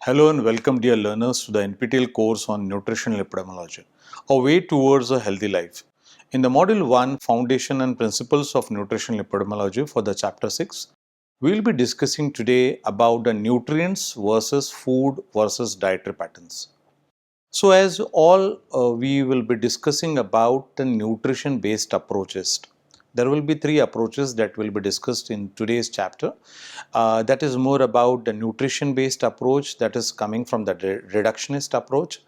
Hello and welcome, dear learners, to the NPTEL course on nutritional epidemiology, a way towards a healthy life. In the Module 1, Foundation and Principles of Nutritional Epidemiology for the Chapter 6, we will be discussing today about the nutrients versus food versus dietary patterns. So, as all, we will be discussing about the nutrition-based approaches. There will be three approaches that will be discussed in today's chapter. That is more about the nutrition-based approach that is coming from the reductionist approach.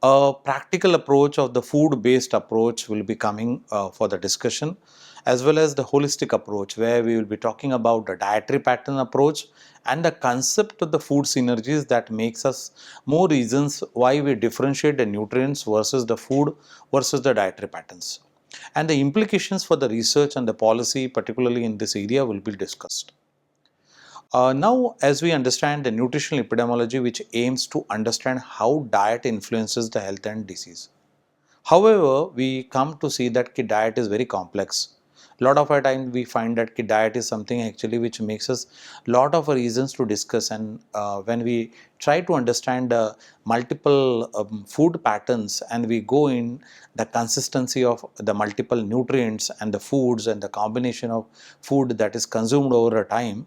A practical approach of the food-based approach will be coming for the discussion, as well as the holistic approach, where we will be talking about the dietary pattern approach and the concept of the food synergies that makes us more reasons why we differentiate the nutrients versus the food versus the dietary patterns. And the implications for the research and the policy, particularly in this area, will be discussed. Now, as we understand the nutritional epidemiology, which aims to understand how diet influences the health and disease. However, we come to see that diet is very complex. A lot of our time we find that diet is something actually which makes us lot of reasons to discuss, and when we try to understand multiple food patterns and we go in the consistency of the multiple nutrients and the foods and the combination of food that is consumed over a time,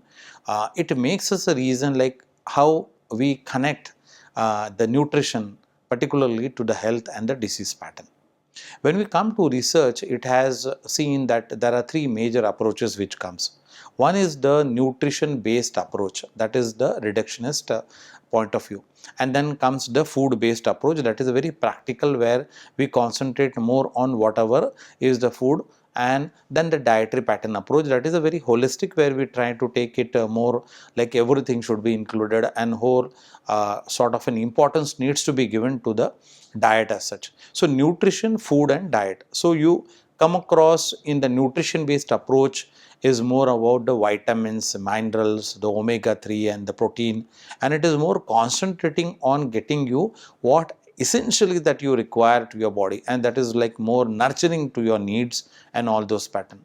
it makes us a reason like how we connect the nutrition particularly to the health and the disease pattern. When we come to research, it has seen that there are three major approaches which comes. One is the nutrition-based approach, that is the reductionist point of view. And then comes the food-based approach, that is very practical, where we concentrate more on whatever is the food. And then the dietary pattern approach, that is a very holistic, where we try to take it more like everything should be included and whole sort of an importance needs to be given to the diet as such. So nutrition, food and diet. So you come across in the nutrition based approach is more about the vitamins, minerals, the omega-3 and the protein, and it is more concentrating on getting you what essentially that you require to your body, and that is like more nurturing to your needs and all those patterns.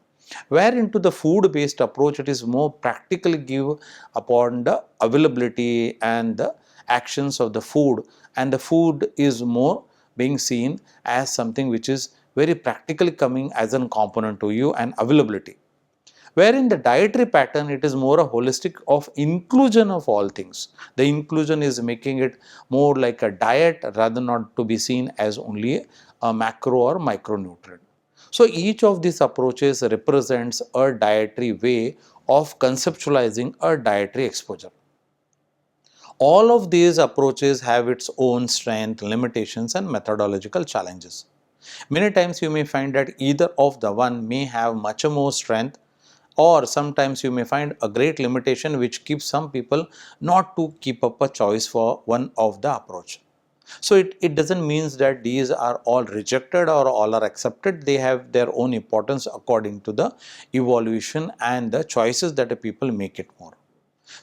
Where into the food based approach, it is more practically give upon the availability and the actions of the food, and the food is more being seen as something which is very practically coming as a component to you and availability. Wherein the dietary pattern, it is more a holistic of inclusion of all things. The inclusion is making it more like a diet rather not to be seen as only a macro or micronutrient. So each of these approaches represents a dietary way of conceptualizing a dietary exposure. All of these approaches have its own strength, limitations and methodological challenges. Many times you may find that either of the one may have much more strength, or sometimes you may find a great limitation which keeps some people not to keep up a choice for one of the approach. So it doesn't mean that these are all rejected or all are accepted. They have their own importance according to the evolution and the choices that the people make it more.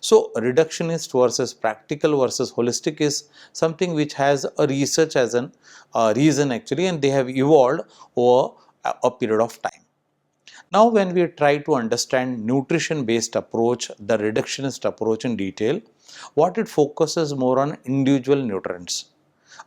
So reductionist versus practical versus holistic is something which has a research as an reason actually, and they have evolved over a period of time. Now when we try to understand nutrition based approach, the reductionist approach in detail, what it focuses more on individual nutrients.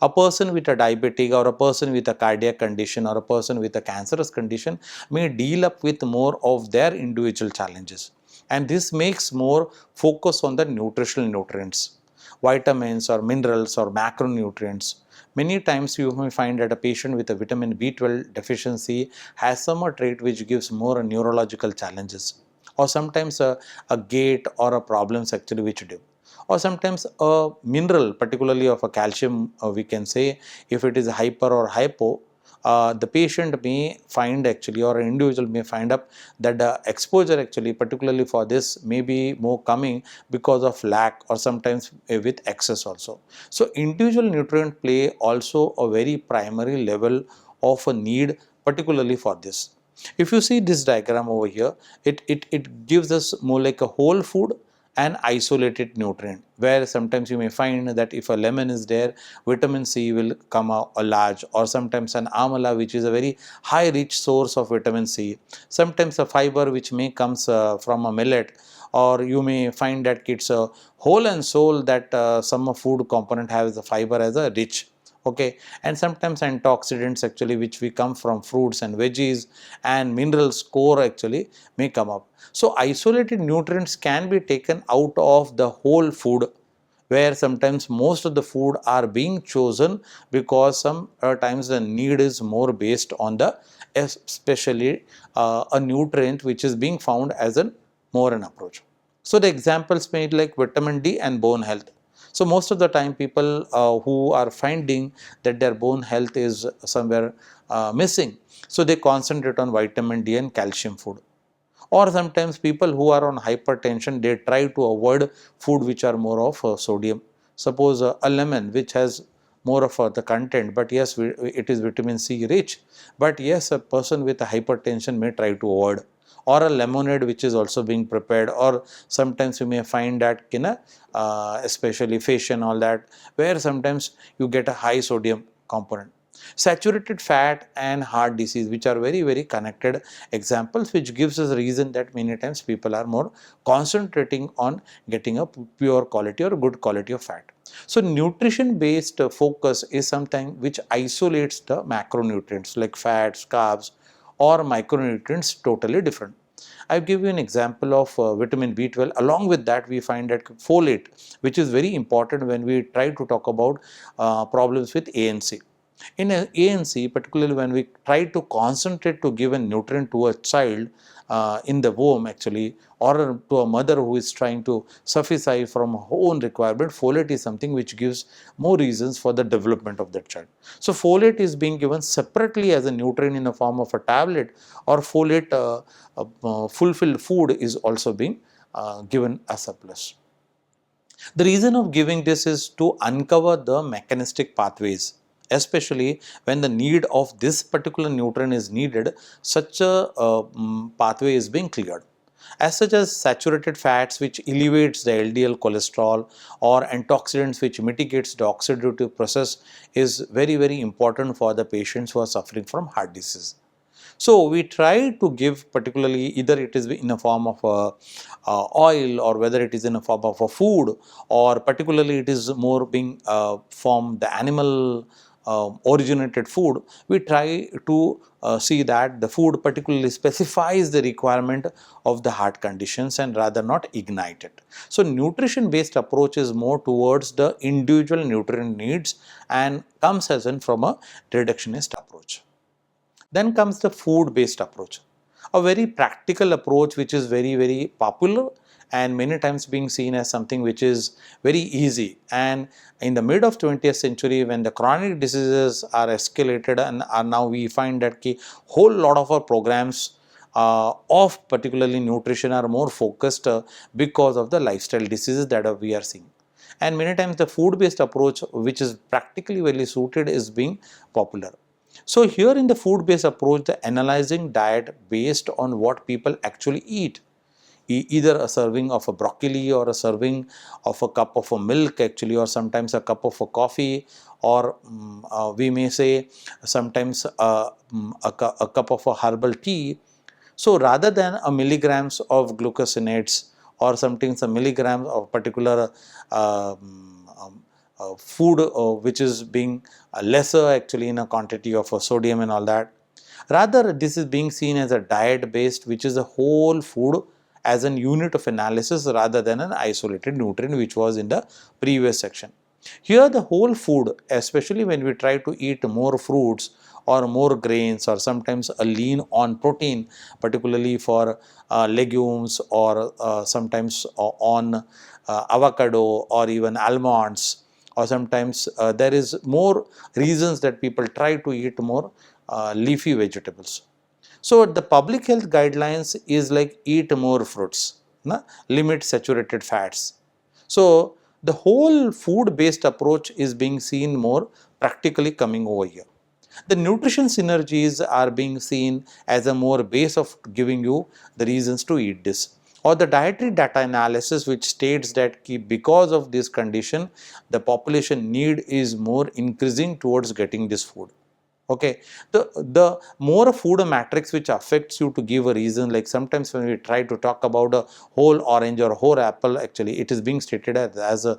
A person with a diabetic or a person with a cardiac condition or a person with a cancerous condition may deal up with more of their individual challenges, and this makes more focus on the nutritional nutrients, vitamins or minerals or macronutrients. Many times you may find that a patient with a vitamin B12 deficiency has some trait which gives more neurological challenges, or sometimes a gait or a problems actually which do, or sometimes a mineral particularly of a calcium, we can say if it is hyper or hypo, the patient may find actually, or an individual may find up that the exposure actually particularly for this may be more coming because of lack or sometimes with excess also. So individual nutrient play also a very primary level of a need particularly for this. If you see this diagram over here, it gives us more like a whole food and isolated nutrient, where sometimes you may find that if a lemon is there, vitamin C will come out a large, or sometimes an amala which is a very high rich source of vitamin C, sometimes a fiber which may comes from a millet or you may find that it's a whole and soul that some food component has the fiber as a rich. Okay, and sometimes antioxidants actually which we come from fruits and veggies and minerals core actually may come up. So isolated nutrients can be taken out of the whole food, where sometimes most of the food are being chosen because some times the need is more based on the especially a nutrient which is being found as a more an approach. So the examples made like vitamin D and bone health. So most of the time people who are finding that their bone health is somewhere missing, so they concentrate on vitamin D and calcium food. Or sometimes people who are on hypertension, they try to avoid food which are more of sodium. Suppose a lemon which has more of the content, but yes, it is vitamin C rich, but yes, a person with a hypertension may try to avoid. Or a lemonade which is also being prepared, or sometimes you may find that especially fish and all that, where sometimes you get a high sodium component. Saturated fat and heart disease, which are very connected examples, which gives us a reason that many times people are more concentrating on getting a pure quality or good quality of fat. So nutrition based focus is something which isolates the macronutrients like fats, carbs or micronutrients totally different. I'll give you an example of vitamin B12. Along with that, we find that folate, which is very important when we try to talk about problems with ANC. In ANC, particularly when we try to concentrate to give a nutrient to a child in the womb actually, or to a mother who is trying to suffice from her own requirement, folate is something which gives more reasons for the development of that child. So folate is being given separately as a nutrient in the form of a tablet, or folate fulfilled food is also being given as a plus. The reason of giving this is to uncover the mechanistic pathways, especially when the need of this particular nutrient is needed, such a pathway is being cleared. As such as saturated fats which elevates the LDL cholesterol, or antioxidants which mitigates the oxidative process is very important for the patients who are suffering from heart disease. So we try to give, particularly either it is in a form of oil, or whether it is in a form of a food, or particularly it is more being from the animal originated food, we try to see that the food particularly specifies the requirement of the heart conditions and rather not ignite it. So nutrition based approach is more towards the individual nutrient needs and comes as in from a reductionist approach. Then comes the food based approach, a very practical approach which is very popular and many times being seen as something which is very easy. And in the mid of 20th century, when the chronic diseases are escalated and are now, we find that whole lot of our programs of particularly nutrition are more focused because of the lifestyle diseases that we are seeing. And many times the food based approach, which is practically very suited, is being popular. So here in the food based approach, the analyzing diet based on what people actually eat, either a serving of a broccoli or a serving of a cup of a milk actually, or sometimes a cup of a coffee, or we may say sometimes a cup of a herbal tea. So rather than a milligrams of glucosinates, or sometimes a milligrams of particular food which is being lesser actually in a quantity of sodium and all that, rather this is being seen as a diet based, which is a whole food as an unit of analysis rather than an isolated nutrient, which was in the previous section. Here the whole food, especially when we try to eat more fruits or more grains, or sometimes a lean on protein, particularly for legumes, or sometimes on avocado or even almonds, or sometimes there is more reasons that people try to eat more leafy vegetables. So the public health guidelines is like eat more fruits, limit saturated fats. So the whole food based approach is being seen more practically coming over here. The nutrition synergies are being seen as a more base of giving you the reasons to eat this. Or the dietary data analysis, which states that because of this condition, the population need is more increasing towards getting this food. Okay, the more food matrix which affects you to give a reason, like sometimes when we try to talk about a whole orange or whole apple, actually it is being stated as a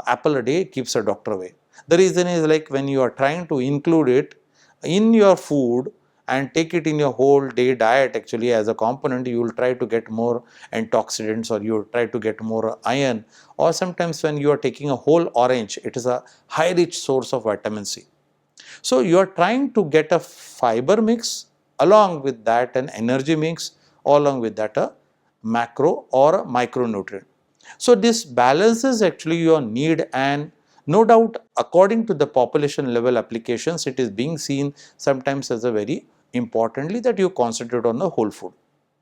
apple a day keeps a doctor away. The reason is like when you are trying to include it in your food and take it in your whole day diet, actually as a component, you will try to get more antioxidants, or you will try to get more iron. Or sometimes when you are taking a whole orange, it is a high rich source of vitamin C. So you are trying to get a fiber mix, along with that an energy mix, along with that a macro or a micronutrient. So this balances actually your need, and no doubt according to the population level applications, it is being seen sometimes as a very importantly that you concentrate on the whole food.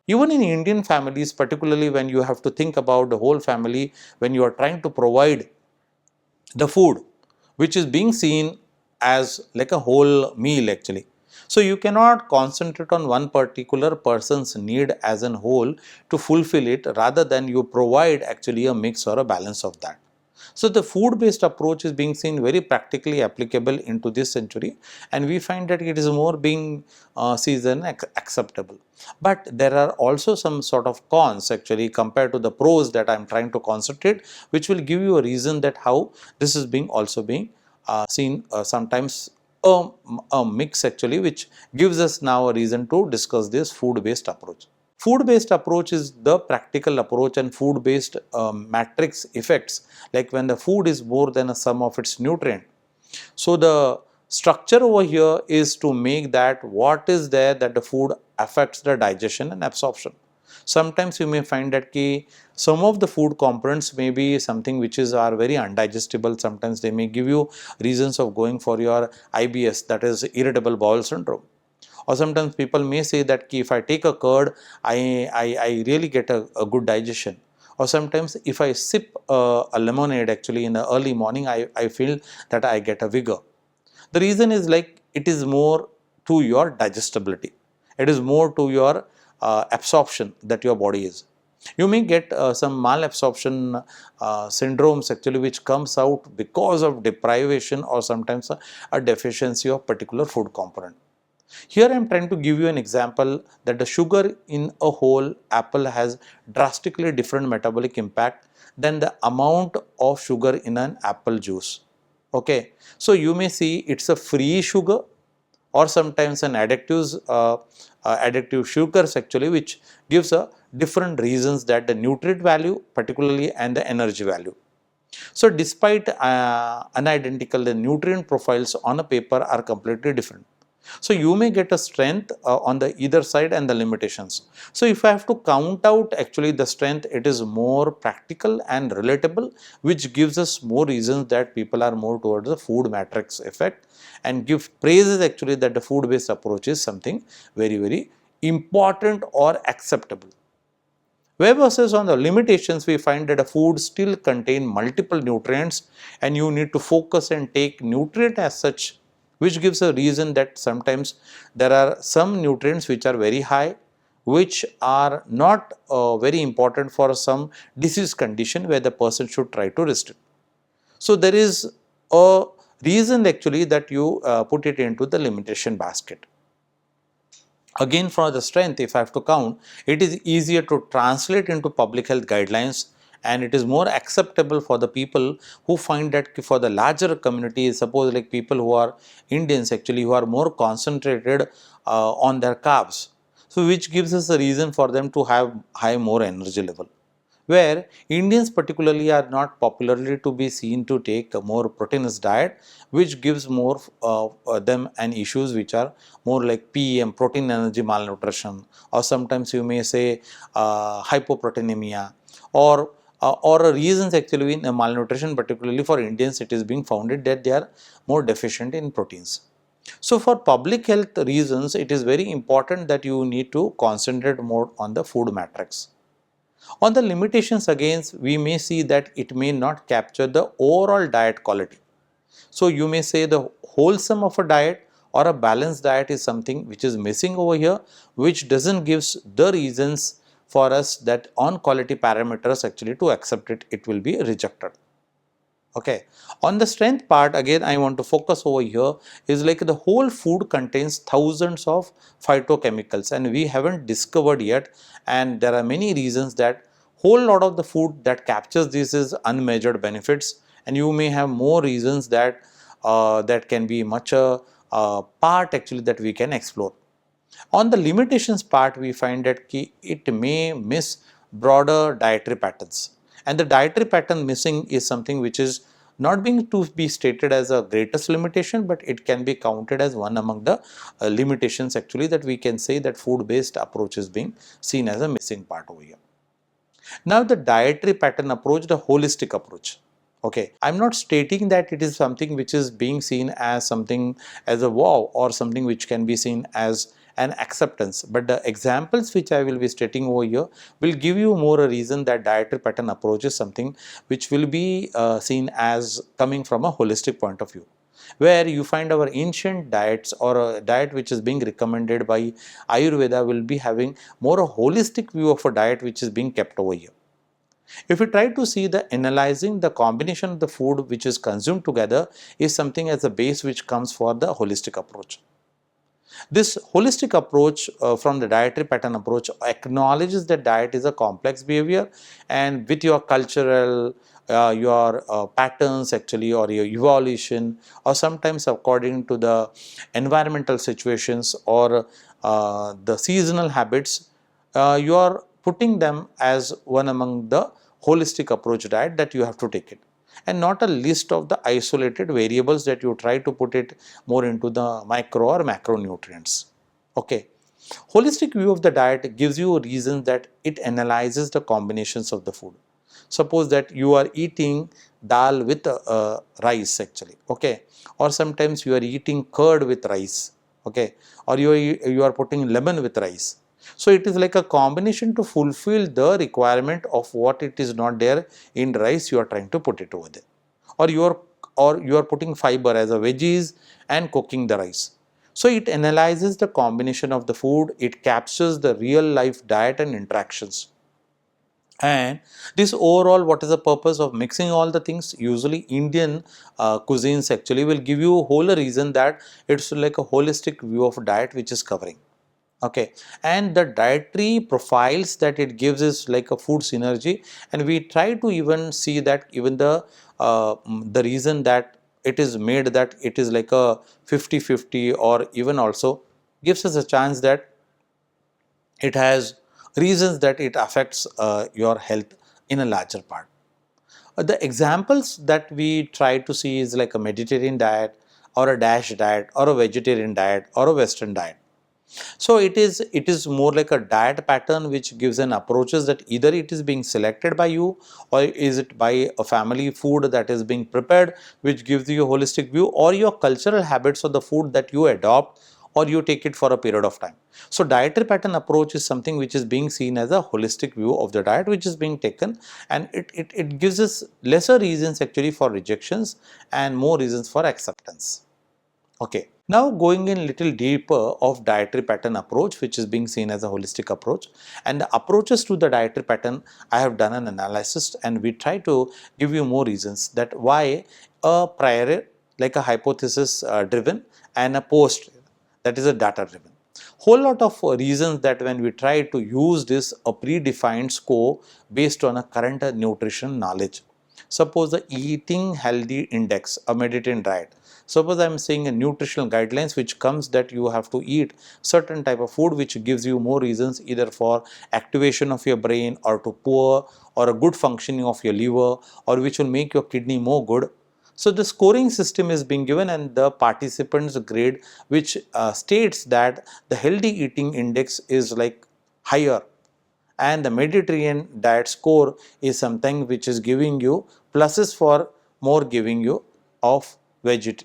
Even in Indian families, particularly when you have to think about the whole family, when you are trying to provide the food which is being seen as like a whole meal actually. So you cannot concentrate on one particular person's need as a whole to fulfill it, rather than you provide actually a mix or a balance of that. So the food based approach is being seen very practically applicable into this century, and we find that it is more being seen acceptable. But there are also some sort of cons actually compared to the pros that I am trying to concentrate, which will give you a reason that how this is being also being seen sometimes a mix actually, which gives us now a reason to discuss this food based approach. Food based approach is the practical approach, and food based matrix effects, like when the food is more than a sum of its nutrient. So the structure over here is to make that what is there that the food affects the digestion and absorption. Sometimes you may find that some of the food components may be something which is are very undigestible. Sometimes they may give you reasons of going for your IBS, that is irritable bowel syndrome. Or sometimes people may say that if I take a curd, I really get a good digestion. Or sometimes if I sip a lemonade actually in the early morning, I feel that I get a vigor. The reason is like it is more to your digestibility. It is more to your absorption that your body is. You may get some malabsorption syndromes actually, which comes out because of deprivation or sometimes a deficiency of particular food component. Here I am trying to give you an example that the sugar in a whole apple has drastically different metabolic impact than the amount of sugar in an apple juice. Okay, so you may see it's a free sugar or sometimes an additive sugars actually, which gives a different reasons that the nutrient value particularly and the energy value. So despite unidentical, the nutrient profiles on a paper are completely different. So you may get a strength on the either side and the limitations. So if I have to count out actually the strength, it is more practical and relatable, which gives us more reasons that people are more towards the food matrix effect, and give praises actually that the food based approach is something very important or acceptable. Whereas on the limitations, we find that a food still contain multiple nutrients, and you need to focus and take nutrient as such, which gives a reason that sometimes there are some nutrients which are very high, which are not very important for some disease condition where the person should try to restrict. So there is a reason actually that you put it into the limitation basket. Again, for the strength, if I have to count, it is easier to translate into public health guidelines, and it is more acceptable for the people who find that for the larger community, suppose like people who are Indians actually, who are more concentrated on their carbs. So which gives us a reason for them to have high more energy level, where Indians particularly are not popularly to be seen to take a more proteinous diet, which gives more them and issues which are more like PEM, protein energy malnutrition, or sometimes you may say hypoproteinemia, or reasons actually in malnutrition, particularly for Indians, it is being founded that they are more deficient in proteins. So for public health reasons, it is very important that you need to concentrate more on the food matrix. On the limitations again, we may see that it may not capture the overall diet quality. So you may say the wholesome of a diet or a balanced diet is something which is missing over here, which doesn't gives the reasons for us that on quality parameters actually to accept it, it will be rejected. Okay. On the strength part, again, I want to focus over here is like the whole food contains thousands of phytochemicals and we haven't discovered yet. And there are many reasons that whole lot of the food that captures this is unmeasured benefits. And you may have more reasons that that can be much a part actually that we can explore. On the limitations part, we find that it may miss broader dietary patterns. And the dietary pattern missing is something which is not being to be stated as a greatest limitation, but it can be counted as one among the limitations actually that we can say that food-based approach is being seen as a missing part over here. Now, the dietary pattern approach, the holistic approach. Okay, I'm not stating that it is something which is being seen as something as a wow or something which can be seen as an acceptance, but the examples which I will be stating over here will give you more a reason that dietary pattern approach is something which will be seen as coming from a holistic point of view, where you find our ancient diets or a diet which is being recommended by Ayurveda will be having more a holistic view of a diet which is being kept over here. If we try to see the analyzing the combination of the food which is consumed together is something as a base which comes for the holistic approach. This holistic approach from the dietary pattern approach acknowledges that diet is a complex behavior and with your cultural, your patterns actually or your evolution or sometimes according to the environmental situations or the seasonal habits, you are putting them as one among the holistic approach diet that you have to take it and not a list of the isolated variables that you try to put it more into the micro or macronutrients. Okay. Holistic view of the diet gives you a reason that it analyzes the combinations of the food. Suppose that you are eating dal with rice actually, okay, or sometimes you are eating curd with rice, okay, or you are putting lemon with rice. So it is like a combination to fulfill the requirement of what it is not there in rice you are trying to put it over there, or you are putting fiber as a veggies and cooking the rice. So it analyzes the combination of the food, it captures the real life diet and interactions. And this overall, what is the purpose of mixing all the things? Usually Indian cuisines actually will give you a whole reason that it's like a holistic view of diet which is covering. Okay, and the dietary profiles that it gives is like a food synergy, and we try to even see that even the reason that it is made that it is like a 50-50 or even also gives us a chance that it has reasons that it affects your health in a larger part. The examples that we try to see is like a Mediterranean diet or a DASH diet or a vegetarian diet or a Western diet. So it is more like a diet pattern which gives an approaches that either it is being selected by you or is it by a family food that is being prepared which gives you a holistic view, or your cultural habits of the food that you adopt or you take it for a period of time. So dietary pattern approach is something which is being seen as a holistic view of the diet which is being taken, and it gives us lesser reasons actually for rejections and more reasons for acceptance. Okay, now going in little deeper of dietary pattern approach which is being seen as a holistic approach, and the approaches to the dietary pattern, I have done an analysis and we try to give you more reasons that why a prior like a hypothesis driven and a post that is a data driven. Whole lot of reasons that when we try to use this a predefined score based on a current nutrition knowledge. Suppose the eating healthy index, a Mediterranean diet. Suppose I am saying a nutritional guidelines which comes that you have to eat certain type of food which gives you more reasons either for activation of your brain or to poor or a good functioning of your liver, or which will make your kidney more good. So the scoring system is being given and the participants grade which states that the healthy eating index is like higher, and the Mediterranean diet score is something which is giving you pluses for more giving you of veget.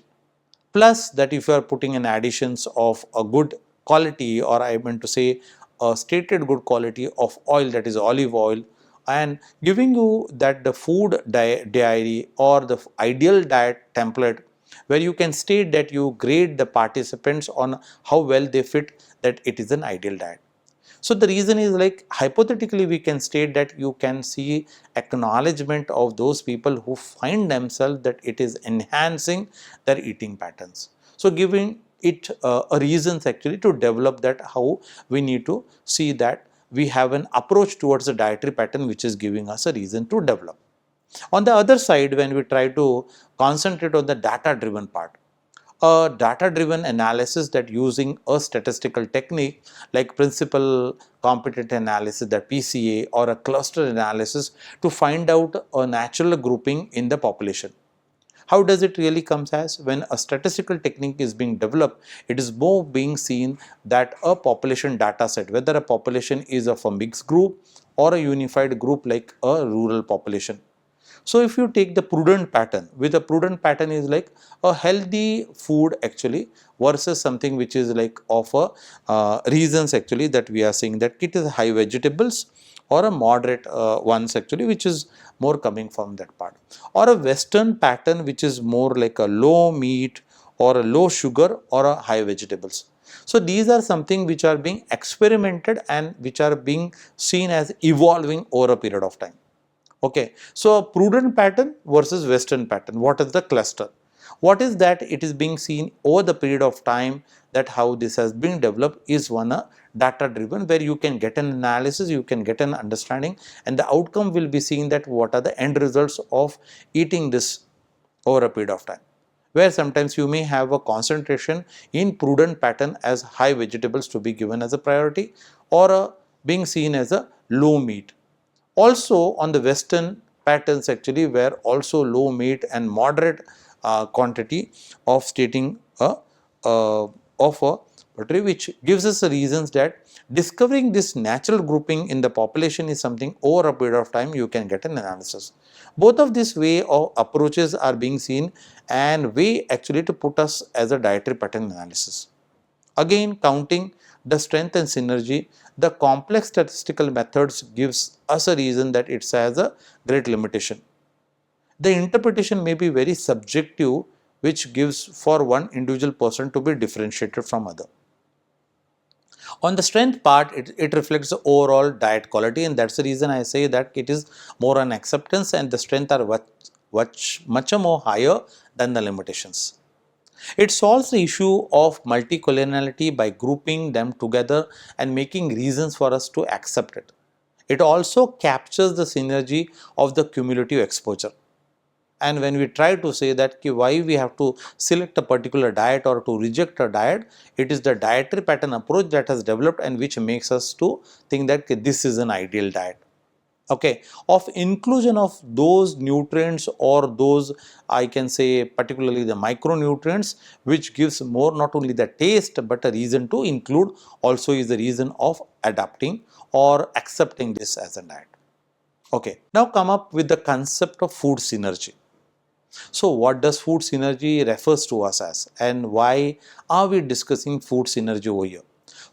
Plus that if you are putting in additions of a good quality, or I meant to say a stated good quality of oil, that is olive oil, and giving you that the food diary or the ideal diet template where you can state that you grade the participants on how well they fit that it is an ideal diet. So the reason is like hypothetically we can state that you can see acknowledgement of those people who find themselves that it is enhancing their eating patterns. So giving it a reasons actually to develop that, how we need to see that we have an approach towards a dietary pattern which is giving us a reason to develop. On the other side, when we try to concentrate on the data driven part, a data driven analysis that using a statistical technique like principal competent analysis, that PCA, or a cluster analysis to find out a natural grouping in the population. How does it really comes as? When a statistical technique is being developed, it is more being seen that a population data set, whether a population is of a mixed group or a unified group like a rural population. So if you take the prudent pattern, with a prudent pattern is like a healthy food actually versus something which is like of a reasons actually that we are saying that it is high vegetables or a moderate ones actually which is more coming from that part, or a western pattern which is more like a low meat or a low sugar or a high vegetables. So these are something which are being experimented and which are being seen as evolving over a period of time. Okay, so a prudent pattern versus western pattern, what is the cluster? What is that? It is being seen over the period of time that how this has been developed is one data driven, where you can get an analysis, you can get an understanding, and the outcome will be seen that what are the end results of eating this over a period of time, where sometimes you may have a concentration in prudent pattern as high vegetables to be given as a priority, or being seen as a low meat. Also on the western patterns actually, where also low meat and moderate quantity of stating of a poultry, which gives us the reasons that discovering this natural grouping in the population is something over a period of time you can get an analysis. Both of these way of approaches are being seen and way actually to put us as a dietary pattern analysis. Again, counting the strength and synergy, the complex statistical methods gives us a reason that it has a great limitation. The interpretation may be very subjective, which gives for one individual person to be differentiated from other. On the strength part, it reflects the overall diet quality, and that's the reason I say that it is more an acceptance and the strength are much more higher than the limitations. It solves the issue of multicoloniality by grouping them together and making reasons for us to accept it. It also captures the synergy of the cumulative exposure. And when we try to say that why we have to select a particular diet or to reject a diet, it is the dietary pattern approach that has developed and which makes us to think that this is an ideal diet. Okay, of inclusion of those nutrients or those, I can say particularly the micronutrients, which gives more not only the taste but a reason to include also is the reason of adapting or accepting this as a diet. Okay, now come up with the concept of food synergy. So what does food synergy refers to us as, and why are we discussing food synergy over here?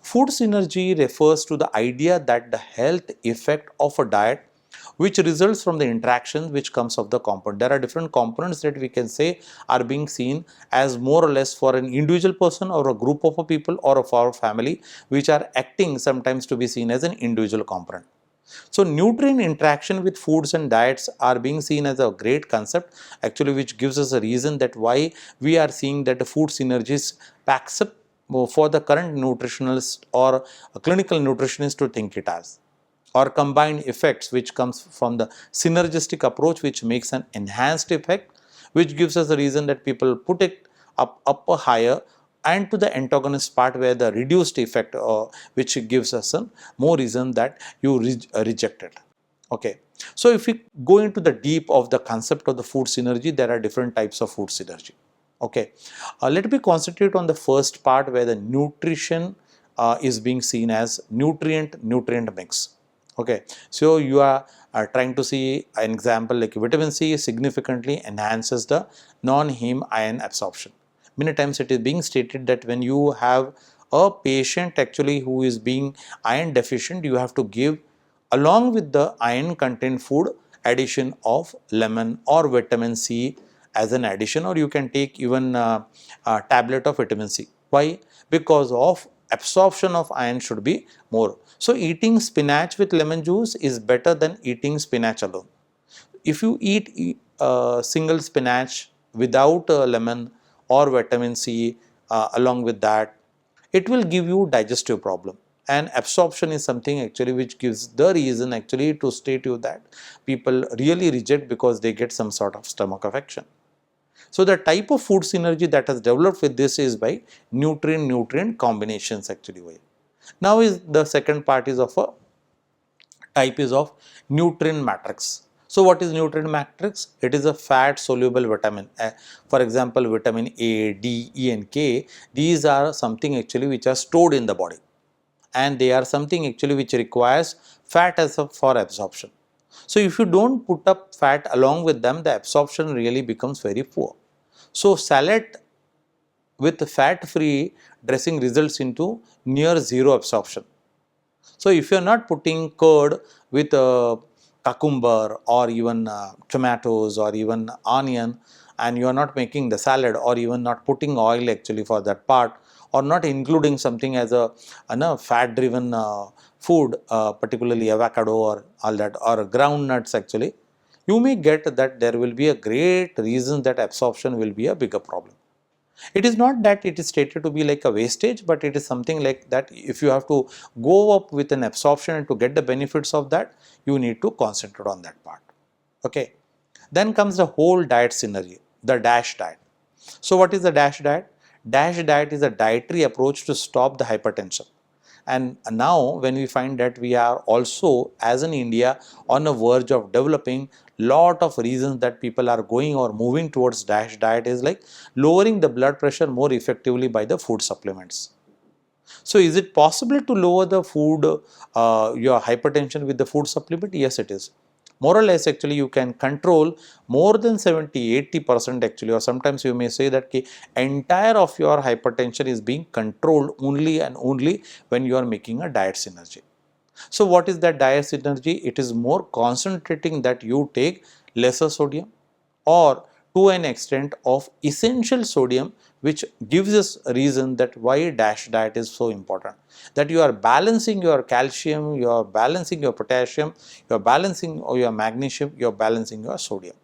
Food synergy refers to the idea that the health effect of a diet which results from the interaction which comes of the component. There are different components that we can say are being seen as more or less for an individual person or a group of people or of our family, which are acting sometimes to be seen as an individual component. So nutrient interaction with foods and diets are being seen as a great concept actually, which gives us a reason that why we are seeing that the food synergies packs up for the current nutritionalist or a clinical nutritionist to think it as, or combined effects which comes from the synergistic approach which makes an enhanced effect, which gives us a reason that people put it up a higher, and to the antagonist part where the reduced effect which gives us a more reason that you reject it. Okay, so if we go into the deep of the concept of the food synergy, there are different types of food synergy. Okay, let me concentrate on the first part where the nutrition is being seen as nutrient mix. Okay, so you are trying to see an example like vitamin C significantly enhances the non-heme iron absorption. Many times it is being stated that when you have a patient actually who is being iron deficient, you have to give along with the iron content food addition of lemon or vitamin C as an addition, or you can take even a tablet of vitamin C. Why? Because of absorption of iron should be more. So eating spinach with lemon juice is better than eating spinach alone. If you eat single spinach without lemon or vitamin C along with that, it will give you digestive problem. And absorption is something actually which gives the reason actually to state you that people really reject because they get some sort of stomach affection. So the type of food synergy that has developed with this is by nutrient combinations actually. Now is the second part is of a type is of nutrient matrix. So what is nutrient matrix? It is a fat soluble vitamin. For example, vitamin A, D, E and K. These are something actually which are stored in the body, and they are something actually which requires fat as for absorption. So if you don't put up fat along with them, the absorption really becomes very poor. So salad with fat free dressing results into near zero absorption. So if you are not putting curd with cucumber or even tomatoes or even onion, and you are not making the salad or even not putting oil actually for that part, or not including something as a fat driven food, particularly avocado or all that, or ground nuts actually, you may get that there will be a great reason that absorption will be a bigger problem. It is not that it is stated to be like a wastage, but it is something like that if you have to go up with an absorption and to get the benefits of that, you need to concentrate on that part. Okay. Then comes the whole diet synergy, the DASH diet. So what is the DASH diet? DASH diet is a dietary approach to stop the hypertension. And now when we find that we are also as in India on the verge of developing lot of reasons that people are going or moving towards DASH diet is like lowering the blood pressure more effectively by the food supplements. So is it possible to lower the food, your hypertension with the food supplement? Yes, it is. More or less actually you can control more than 70-80% actually, or sometimes you may say that the entire of your hypertension is being controlled only and only when you are making a diet synergy. So what is that diet synergy? It is more concentrating that you take lesser sodium or to an extent of essential sodium, which gives us a reason that why DASH diet is so important. That you are balancing your calcium, you are balancing your potassium, you are balancing your magnesium, you are balancing your sodium.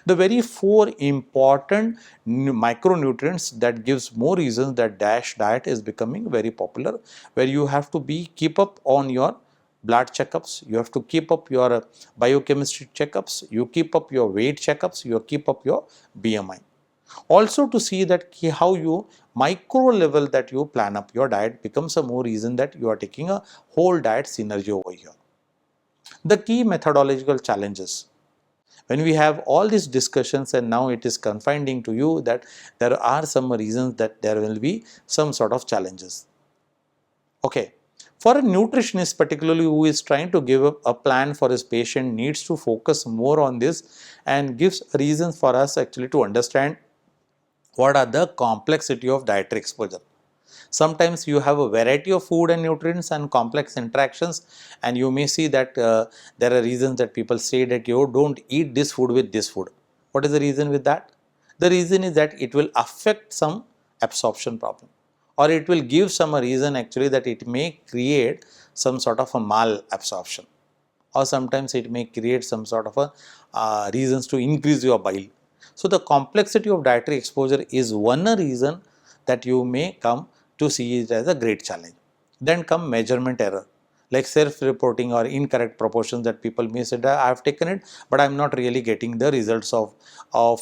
The very four important micronutrients that gives more reasons that DASH diet is becoming very popular, where you have to keep up on your blood checkups, you have to keep up your biochemistry checkups, you keep up your weight checkups, you keep up your BMI. Also to see that how you micro level that you plan up your diet becomes a more reason that you are taking a whole diet synergy over here. The key methodological challenges. When we have all these discussions and now it is confiding to you that there are some reasons that there will be some sort of challenges. Okay. For a nutritionist particularly who is trying to give a plan for his patient needs to focus more on this and gives reasons for us actually to understand what are the complexity of dietary exposure. Sometimes you have a variety of food and nutrients and complex interactions, and you may see that there are reasons that people say that you don't eat this food with this food. What is the reason with that? The reason is that it will affect some absorption problem, or it will give some reason actually that it may create some sort of a malabsorption, or sometimes it may create some sort of a reasons to increase your bile. So the complexity of dietary exposure is one reason that you may come to see it as a great challenge. Then come measurement error, like self-reporting or incorrect proportions that people may say that I have taken it, but I am not really getting the results of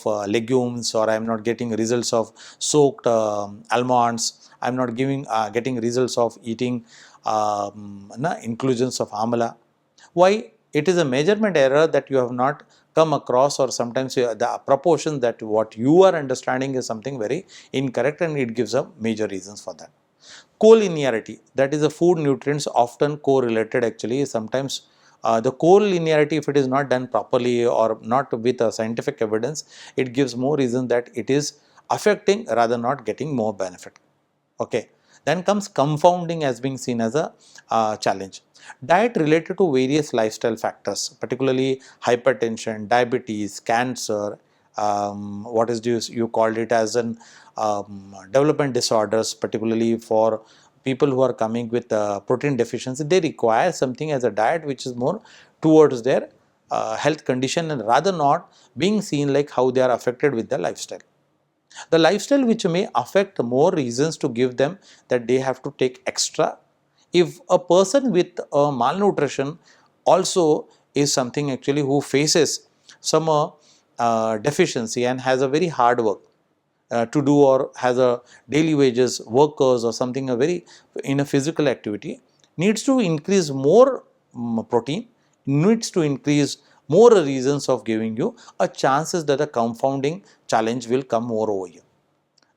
legumes, or I am not getting results of soaked almonds. I am not getting results of eating inclusions of amla. Why? It is a measurement error that you have not come across, or sometimes the proportion that what you are understanding is something very incorrect, and it gives a major reasons for that. Collinearity, that is the food nutrients often correlated actually. Sometimes the collinearity, if it is not done properly or not with a scientific evidence, it gives more reason that it is affecting rather not getting more benefit. Okay. Then comes confounding as being seen as a challenge. Diet related to various lifestyle factors, particularly hypertension, diabetes, cancer, what is this, you called it as an development disorders, particularly for people who are coming with protein deficiency, they require something as a diet which is more towards their health condition and rather not being seen like how they are affected with the lifestyle. The lifestyle which may affect more reasons to give them that they have to take extra. If a person with malnutrition also is something actually who faces some deficiency and has a very hard work to do, or has a daily wages workers or something a very in a physical activity, needs to increase more protein, needs to increase more reasons of giving you a chances that the confounding challenge will come more over here.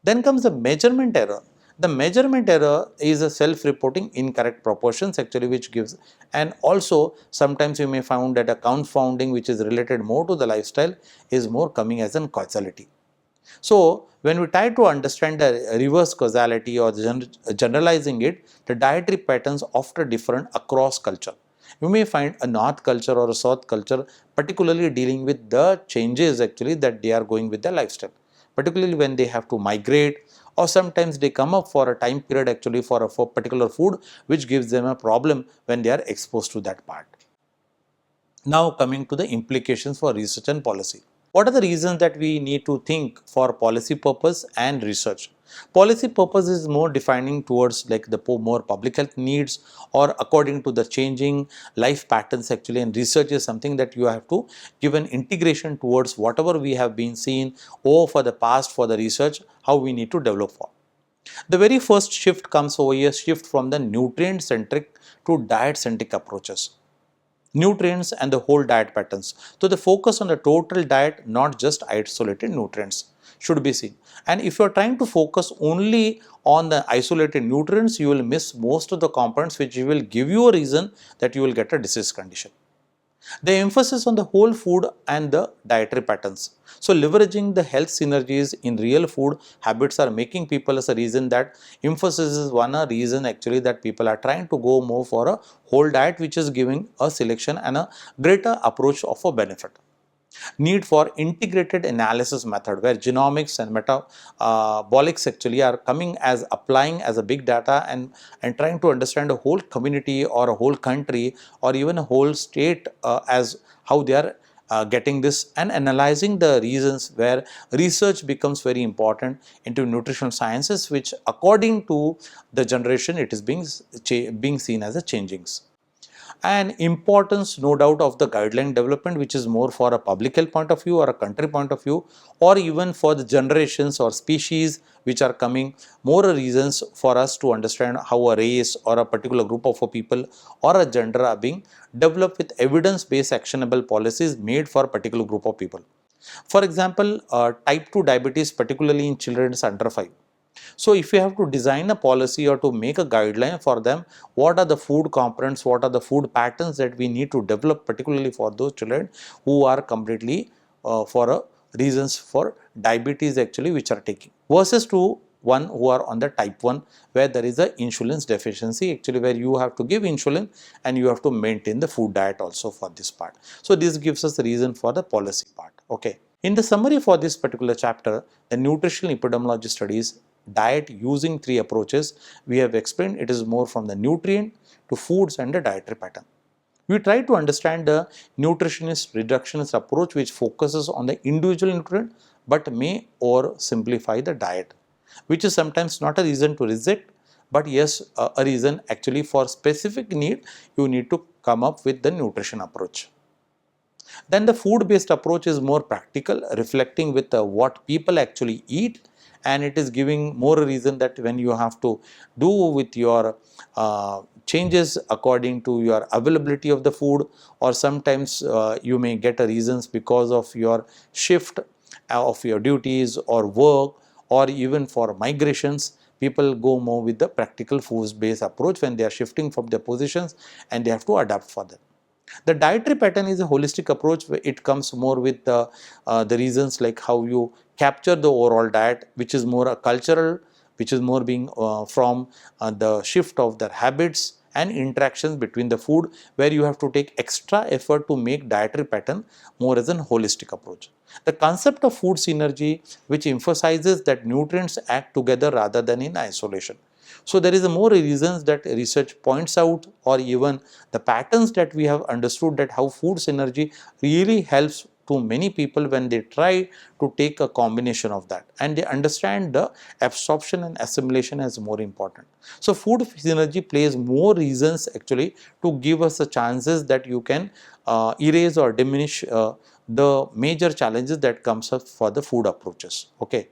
Then comes the measurement error. The measurement error is a self-reporting incorrect proportions actually which gives, and also sometimes you may find that a confounding which is related more to the lifestyle is more coming as a causality. So, when we try to understand the reverse causality or generalizing it, the dietary patterns often different across culture. You may find a north culture or a south culture particularly dealing with the changes actually that they are going with their lifestyle, particularly when they have to migrate, or sometimes they come up for a time period actually for a particular food which gives them a problem when they are exposed to that part. Now coming to the implications for research and policy. What are the reasons that we need to think for policy purpose and research? Policy purpose is more defining towards like the more public health needs or according to the changing life patterns actually, and research is something that you have to give an integration towards whatever we have been seeing over for the past for the research, how we need to develop for. The very first shift comes over here, shift from the nutrient centric to diet centric approaches. Nutrients and the whole diet patterns. So the focus on the total diet, not just isolated nutrients, should be seen. And if you are trying to focus only on the isolated nutrients, you will miss most of the components which will give you a reason that you will get a disease condition. The emphasis on the whole food and the dietary patterns. So leveraging the health synergies in real food habits are making people as a reason that emphasis is one reason actually that people are trying to go more for a whole diet which is giving a selection and a greater approach of a benefit. Need for integrated analysis method where genomics and metabolics actually are coming as applying as a big data and trying to understand a whole community or a whole country or even a whole state as how they are getting this, and analyzing the reasons where research becomes very important into nutritional sciences, which according to the generation it is being seen as a changings. And importance no doubt of the guideline development, which is more for a public health point of view or a country point of view, or even for the generations or species which are coming, more reasons for us to understand how a race or a particular group of people or a gender are being developed with evidence based actionable policies made for a particular group of people. For example, type 2 diabetes, particularly in children under 5. So if you have to design a policy or to make a guideline for them, what are the food components, what are the food patterns that we need to develop particularly for those children who are completely for reasons for diabetes actually which are taking, versus to one who are on the type 1 where there is a insulin deficiency actually, where you have to give insulin and you have to maintain the food diet also for this part. So this gives us the reason for the policy part. Okay. In the summary for this particular chapter, the nutritional epidemiology studies diet using 3 approaches. We have explained it is more from the nutrient to foods and the dietary pattern. We try to understand the nutritionist reductionist approach which focuses on the individual nutrient but may oversimplify the diet, which is sometimes not a reason to reject, but yes, a reason actually for specific need you need to come up with the nutrition approach. Then the food based approach is more practical, reflecting with what people actually eat, and it is giving more reason that when you have to do with your changes according to your availability of the food, or sometimes you may get a reasons because of your shift of your duties or work, or even for migrations, people go more with the practical food based approach when they are shifting from their positions and they have to adapt for them. The dietary pattern is a holistic approach where it comes more with the reasons like how you capture the overall diet, which is more a cultural, which is more being from the shift of their habits and interactions between the food, where you have to take extra effort to make dietary pattern more as an holistic approach. The concept of food synergy, which emphasizes that nutrients act together rather than in isolation. So there is a more reasons that research points out, or even the patterns that we have understood, that how food synergy really helps to many people when they try to take a combination of that, and they understand the absorption and assimilation as more important. So food synergy plays more reasons actually to give us the chances that you can erase or diminish the major challenges that comes up for the food approaches. Okay.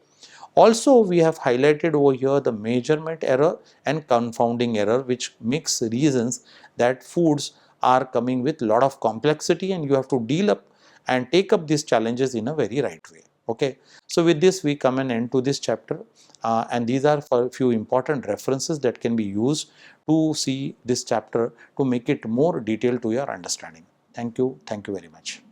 Also, we have highlighted over here the measurement error and confounding error, which makes reasons that foods are coming with lot of complexity, and you have to deal up and take up these challenges in a very right way. Okay. So with this, we come an end to this chapter, and these are for a few important references that can be used to see this chapter to make it more detailed to your understanding. Thank you. Thank you very much.